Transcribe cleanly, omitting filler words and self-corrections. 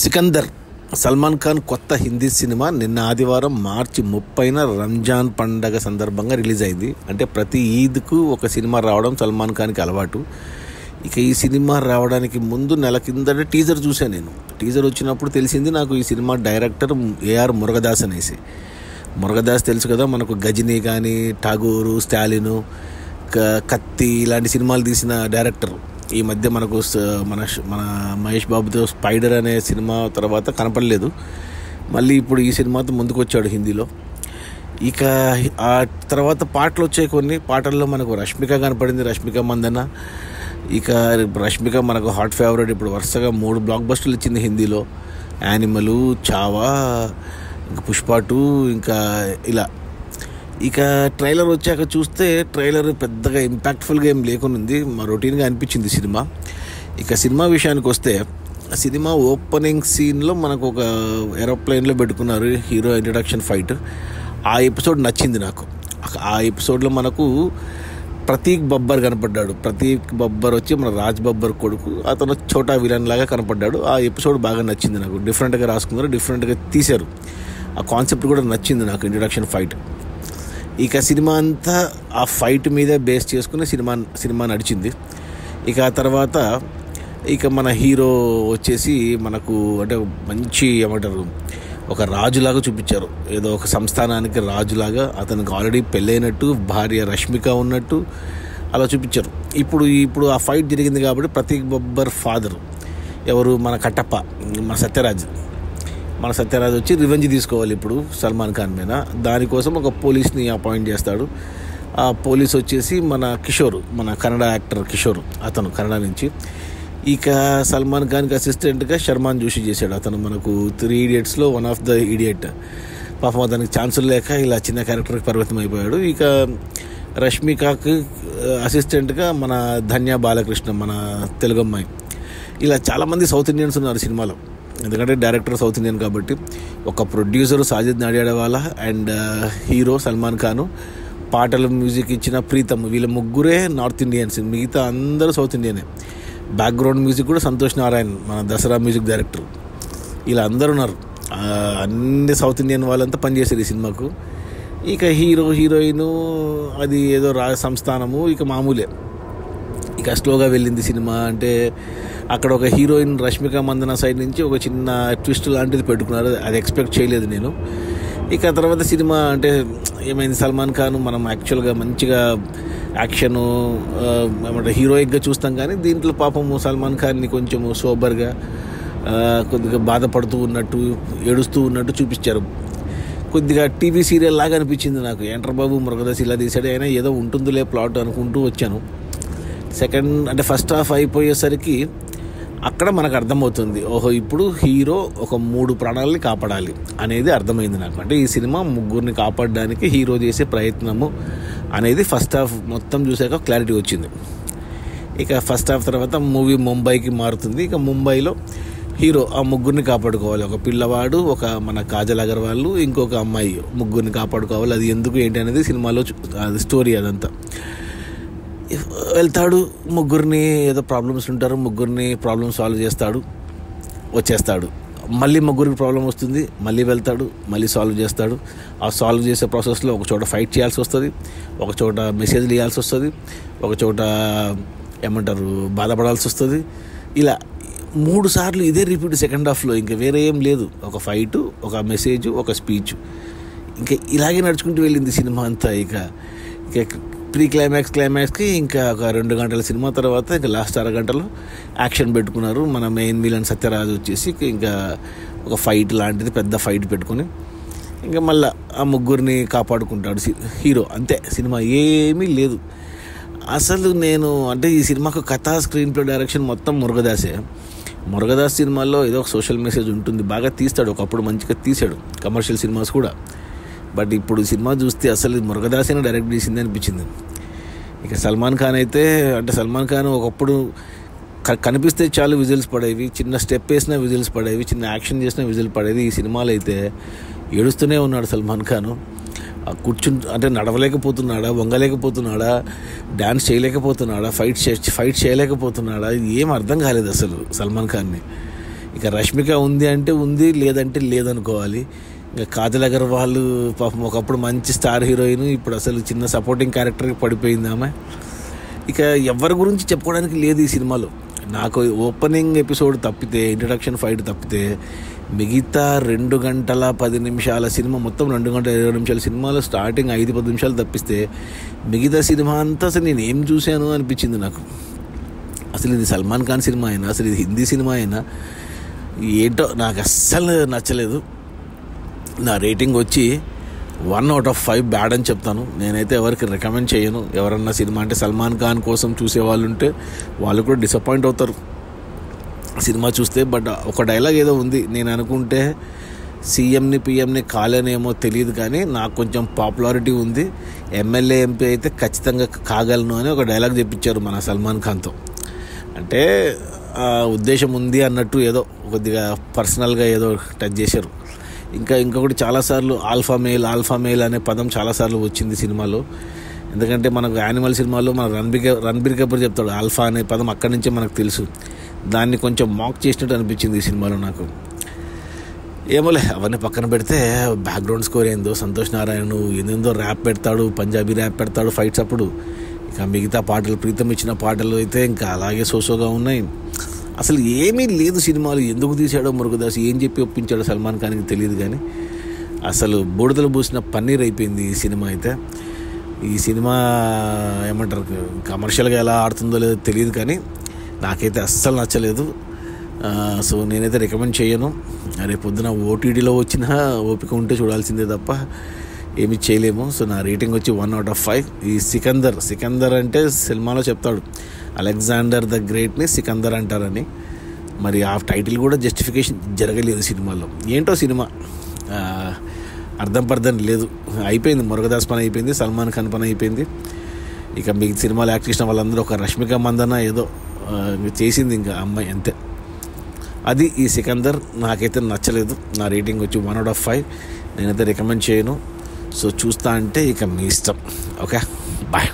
సికందర్ సల్మాన్ ఖాన్ కొత్త హిందీ సినిమా నిన్న ఆదివారం మార్చి 30న రంజాన్ పండగ సందర్భంగా రిలీజ్ అయింది. అంటే ప్రతి ఈద్కు ఒక సినిమా రావడం సల్మాన్ ఖాన్కి అలవాటు. ఇక ఈ సినిమా రావడానికి ముందు నెల కిందట టీజర్ చూశాను నేను. టీజర్ వచ్చినప్పుడు తెలిసింది నాకు ఈ సినిమా డైరెక్టర్ ఏఆర్ మురుగదాస్ అనేసి. మురుగదాస్ తెలుసు కదా, మనకు గజనీ కానీ, ఠాగూరు, స్టాలిను, కత్తి ఇలాంటి సినిమాలు తీసిన డైరెక్టర్. ఈ మధ్య మనకు మన మహేష్ బాబుతో స్పైడర్ అనే సినిమా తర్వాత కనపడలేదు. మళ్ళీ ఇప్పుడు ఈ సినిమాతో ముందుకు వచ్చాడు హిందీలో. ఇక ఆ తర్వాత పాటలు వచ్చాయి. కొన్ని పాటల్లో మనకు రష్మిక కనపడింది, రష్మిక మందన. ఇక రష్మిక మనకు హాట్ ఫేవరెట్. ఇప్పుడు వరుసగా 3 బ్లాక్ బస్టర్లు ఇచ్చింది హిందీలో. యానిమలు, చావా, ఇంకా పుష్ప 2, ఇంకా ఇలా. ఇక ట్రైలర్ వచ్చాక చూస్తే ట్రైలర్ పెద్దగా ఇంపాక్ట్ఫుల్గా ఏం లేకునుంది, రొటీన్గా అనిపించింది సినిమా. ఇక సినిమా విషయానికి వస్తే, సినిమా ఓపెనింగ్ సీన్లో మనకు ఒక ఏరోప్లేన్లో పెట్టుకున్నారు హీరో ఇంట్రడక్షన్ ఫైట్. ఆ ఎపిసోడ్ నచ్చింది నాకు. ఆ ఎపిసోడ్లో మనకు ప్రతీక్ బబ్బర్ కనపడ్డాడు. ప్రతీక్ బబ్బర్ వచ్చి మన రాజ్ బబ్బర్ కొడుకు. అతను ఛోటా విలన్ లాగా కనపడ్డాడు. ఆ ఎపిసోడ్ బాగా నచ్చింది నాకు. డిఫరెంట్గా రాసుకున్నారు, డిఫరెంట్గా తీశారు. ఆ కాన్సెప్ట్ కూడా నచ్చింది నాకు, ఇంట్రడక్షన్ ఫైట్. ఇక సినిమా అంతా ఆ ఫైట్ మీదే బేస్ చేసుకుని సినిమా నడిచింది. ఇక ఆ తర్వాత ఇక మన హీరో వచ్చేసి మనకు అంటే మంచి ఏమంటారు, ఒక రాజులాగా చూపించారు. ఏదో ఒక సంస్థానానికి రాజులాగా. అతనికి ఆల్రెడీ పెళ్ళైనట్టు, భార్య రష్మిక ఉన్నట్టు అలా చూపించారు. ఇప్పుడు ఆ ఫైట్ జరిగింది కాబట్టి ప్రతీక్ బబ్బర్ ఫాదర్ ఎవరు, మన కట్టప్ప, మన సత్యరాజ్ వచ్చి రివెంజ్ తీసుకోవాలి ఇప్పుడు సల్మాన్ ఖాన్ మీద. దానికోసం ఒక పోలీస్ని అపాయింట్ చేస్తాడు. ఆ పోలీస్ వచ్చేసి మన కిషోర్, మన కన్నడ యాక్టర్ కిషోర్, అతను కన్నడ నుంచి. ఇక సల్మాన్ ఖాన్కి అసిస్టెంట్గా శర్మాన్ జోషి చేశాడు. అతను మనకు 3 Idiotsలో వన్ ఆఫ్ ద ఇడియట్. పాపం అతనికి ఛాన్సులు లేక ఇలా చిన్న క్యారెక్టర్కి పరిమితం అయిపోయాడు. ఇక రష్మికకి అసిస్టెంట్గా మన ధన్య బాలకృష్ణ, మన తెలుగు అమ్మాయి. ఇలా చాలామంది సౌత్ ఇండియన్స్ ఉన్నారు సినిమాలో. ఎందుకంటే డైరెక్టర్ సౌత్ ఇండియన్ కాబట్టి. ఒక producer Sajid Nadiadwala and hero Salman Khan, పాటలు మ్యూజిక్ ఇచ్చిన ప్రీతమ్. వీళ్ళ ముగ్గురే నార్త్ ఇండియన్స్, మిగతా అందరూ సౌత్ ఇండియనే. బ్యాక్గ్రౌండ్ మ్యూజిక్ కూడా సంతోష్ నారాయణ్, మన దసరా మ్యూజిక్ డైరెక్టర్. ఇలా అందరూ ఉన్నారు. అన్ని సౌత్ ఇండియన్ వాళ్ళంతా పనిచేశారు ఈ సినిమాకు. ఇక హీరోయిన్ అది ఏదో సంస్థానము, ఇక మామూలే. ఇక స్లోగా వెళ్ళింది సినిమా. అంటే అక్కడ ఒక హీరోయిన్ రష్మిక మందన సైడ్ నుంచి ఒక చిన్న ట్విస్ట్ లాంటిది పెట్టుకున్నారు. అది ఎక్స్పెక్ట్ చేయలేదు నేను. ఇక తర్వాత సినిమా అంటే ఏమైంది, సల్మాన్ ఖాన్ మనం యాక్చువల్గా మంచిగా యాక్షను ఏమంటారు హీరోయిక్గా చూస్తాం, కానీ దీంట్లో పాపము సల్మాన్ ఖాన్ని కొంచెము సోబర్గా, కొద్దిగా బాధపడుతూ ఉన్నట్టు, ఏడుస్తూ ఉన్నట్టు చూపించారు. కొద్దిగా టీవీ సీరియల్ లాగా అనిపించింది నాకు. ఎంటర్ బాబు మురుగదాస్ ఇలా తీశాడు, అయినా ఏదో ఉంటుందిలే ప్లాట్ అనుకుంటూ వచ్చాను. ఫస్ట్ హాఫ్ అయిపోయేసరికి అక్కడ మనకు అర్థమవుతుంది, ఓహో ఇప్పుడు హీరో ఒక 3 ప్రాణాలని కాపాడాలి అనేది అర్థమైంది నాకు. అంటే ఈ సినిమా ముగ్గురిని కాపాడడానికి హీరో చేసే ప్రయత్నము అనేది ఫస్ట్ హాఫ్ మొత్తం చూసాక క్లారిటీ వచ్చింది. ఇక ఫస్ట్ హాఫ్ తర్వాత మూవీ ముంబైకి మారుతుంది. ఇక ముంబైలో హీరో ఆ ముగ్గురిని కాపాడుకోవాలి. ఒక పిల్లవాడు, ఒక మన కాజల్ అగర్వాల్, ఇంకొక అమ్మాయి, ముగ్గురిని కాపాడుకోవాలి. అది ఎందుకు ఏంటి అనేది సినిమాలో స్టోరీ. అదంతా వెళ్తాడు, ముగ్గురిని ఏదో ప్రాబ్లమ్స్ ఉంటారు, ముగ్గురిని ప్రాబ్లమ్ సాల్వ్ చేస్తాడు, వచ్చేస్తాడు. మళ్ళీ ముగ్గురికి ప్రాబ్లం వస్తుంది, మళ్ళీ వెళ్తాడు, మళ్ళీ సాల్వ్ చేస్తాడు. ఆ సాల్వ్ చేసే ప్రాసెస్లో ఒక చోట ఫైట్ చేయాల్సి వస్తుంది, ఒక చోట మెసేజ్లు ఇవ్వాల్సి వస్తుంది, ఒక చోట ఏమంటారు బాధపడాల్సి వస్తుంది. ఇలా 3 సార్లు ఇదే రిపీట్ సెకండ్ హాఫ్లో. ఇంకా వేరే ఏం లేదు. ఒక ఫైటు, ఒక మెసేజ్, ఒక స్పీచ్. ఇంకా ఇలాగే నడుచుకుంటూ వెళ్ళింది సినిమా అంతా. ఇక ప్రీ క్లైమాక్స్కి ఇంకా ఒక 2 గంటల సినిమా తర్వాత ఇంకా లాస్ట్ అరగంటలో యాక్షన్ పెట్టుకున్నారు. మన మెయిన్ విలన్ సత్యరాజ్ వచ్చేసి ఇంకా ఒక ఫైట్ లాంటిది, పెద్ద ఫైట్ పెట్టుకుని ఇంకా మళ్ళీ ఆ ముగ్గురిని కాపాడుకుంటాడు హీరో. అంతే, సినిమా ఏమీ లేదు అసలు. అంటే ఈ సినిమాకు కథ, స్క్రీన్ ప్లే, డైరెక్షన్ మొత్తం మురుగదాసే. మురుగదాస్ సినిమాల్లో ఏదో ఒక సోషల్ మెసేజ్ ఉంటుంది, బాగా తీస్తాడు. ఒకప్పుడు మంచిగా తీశాడు కమర్షియల్ సినిమాస్ కూడా. బట్ ఇప్పుడు సినిమా చూస్తే అసలు మురుగదాసేనే డైరెక్ట్ చేసింది అనిపించింది. ఇక సల్మాన్ ఖాన్ అయితే, సల్మాన్ ఖాన్ ఒకప్పుడు కనిపిస్తే చాలు విజిల్స్ పడేవి, చిన్న స్టెప్ వేసినా విజిల్స్ పడేవి, చిన్న యాక్షన్ చేసినా విజిల్ పడేది. ఈ సినిమాలో అయితే ఏడుస్తూనే ఉన్నాడు సల్మాన్ ఖాన్. నడవలేకపోతున్నాడా, వంగలేకపోతున్నాడా, డ్యాన్స్ చేయలేకపోతున్నాడా, ఫైట్ చేయలేకపోతున్నాడా, ఏం అర్థం కాలేదు అసలు సల్మాన్ ఖాన్ని. ఇక ఇక రష్మిక ఉంది అంటే ఉంది, లేదంటే లేదనుకోవాలి. ఇంకా కాజల్ అగర్వాల్ పాపం ఒకప్పుడు మంచి స్టార్ హీరోయిన్, ఇప్పుడు అసలు చిన్న సపోర్టింగ్ క్యారెక్టర్కి పడిపోయింది ఆమె. ఇక ఎవరి గురించి చెప్పుకోవడానికి లేదు ఈ సినిమాలో. నాకు ఓపెనింగ్ ఎపిసోడ్ తప్పితే, ఇంట్రడక్షన్ ఫైట్ తప్పితే, మిగతా 2 గంటల 10 నిమిషాల సినిమా, మొత్తం 2 గంటల 20 నిమిషాల సినిమాలో స్టార్టింగ్ 5-10 నిమిషాలు తప్పిస్తే మిగతా సినిమా అంతా అసలు నేను ఏం చూశాను అనిపించింది నాకు. అసలు ఇది సల్మాన్ ఖాన్ సినిమా అయినా, అసలు ఇది హిందీ సినిమా అయినా ఏంటో నాకు అస్సలు నచ్చలేదు. నా రేటింగ్ వచ్చి 1/5 బ్యాడ్ అని చెప్తాను. నేనైతే ఎవరికి రికమెండ్ చేయను. ఎవరన్నా సినిమా అంటే సల్మాన్ ఖాన్ కోసం చూసే వాళ్ళు ఉంటే వాళ్ళు కూడా డిసప్పాయింట్ అవుతారు సినిమా చూస్తే. బట్ ఒక డైలాగ్ ఏదో ఉంది, నేను అనుకుంటే సీఎంని పిఎంని కాలేనేమో తెలియదు కానీ నాకు కొంచెం పాపులారిటీ ఉంది, ఎమ్మెల్యే ఎంపీ అయితే ఖచ్చితంగా కాగలను అని ఒక డైలాగ్ చెప్పించారు మన సల్మాన్ ఖాన్తో. అంటే ఉద్దేశం ఉంది అన్నట్టు ఏదో కొద్దిగా పర్సనల్గా ఏదో టచ్ చేశారు. ఇంకొకటి చాలాసార్లు ఆల్ఫా మేల్ అనే పదం చాలాసార్లు వచ్చింది సినిమాలో. ఎందుకంటే మనకు యానిమల్ సినిమాలో మన రణబీర్ కపూర్ చెప్తాడు ఆల్ఫా అనే పదం, అక్కడి నుంచే మనకు తెలుసు. దాన్ని కొంచెం మాక్ చేసినట్టు అనిపించింది ఈ సినిమాలో నాకు. ఏమోలే, అవన్నీ పక్కన పెడితే బ్యాక్గ్రౌండ్ స్కోర్ ఏందో, సంతోష్ నారాయణ ఏందో ర్యాప్ పెడతాడు, పంజాబీ ర్యాప్ పెడతాడు ఫైట్స్ అప్పుడు. ఇక మిగతా పాటలు, ప్రీతం ఇచ్చిన పాటలు అయితే ఇంకా అలాగే సోసోగా ఉన్నాయి. అసలు ఏమీ లేదు సినిమాలు. ఎందుకు తీశాడో మురుగదాస్, ఏం చెప్పి ఒప్పించాడో సల్మాన్ ఖాన్కి తెలియదు కానీ అసలు బూడిదలు పూసిన పన్నీర్ అయిపోయింది ఈ సినిమా అయితే. ఈ సినిమా ఏమంటారు, కమర్షియల్గా ఎలా ఆడుతుందో లేదో తెలియదు కానీ నాకైతే అస్సలు నచ్చలేదు. సో నేనైతే రికమెండ్ చేయను. రేపు పొద్దున ఓటీటీలో వచ్చినా ఓపిక ఉంటే చూడాల్సిందే తప్ప ఏమి చేయలేము. సో నా రేటింగ్ వచ్చి 1/5. ఈ సికందర్ అంటే సినిమాలో చెప్తాడు అలెగ్జాండర్ ద గ్రేట్ని సికందర్ అంటారని. మరి ఆ టైటిల్ కూడా జస్టిఫికేషన్ జరగలేదు సినిమాలో. ఏంటో సినిమా అర్థం లేదు. అయిపోయింది, మురుగదాస్ పని అయిపోయింది, సల్మాన్ ఖాన్ పని అయిపోయింది. ఇక మీకు సినిమాలో యాక్ట్ చేసిన వాళ్ళందరూ ఒక రష్మిక మందన ఏదో చేసింది ఇంకా అమ్మాయి, అంతే. అది ఈ సికందర్. నాకైతే నచ్చలేదు. నా రేటింగ్ వచ్చి 1/5. నేనైతే రికమెండ్ చేయను. సో చూస్తా అంటే ఇక మీ ఇష్టం. Okay, bye.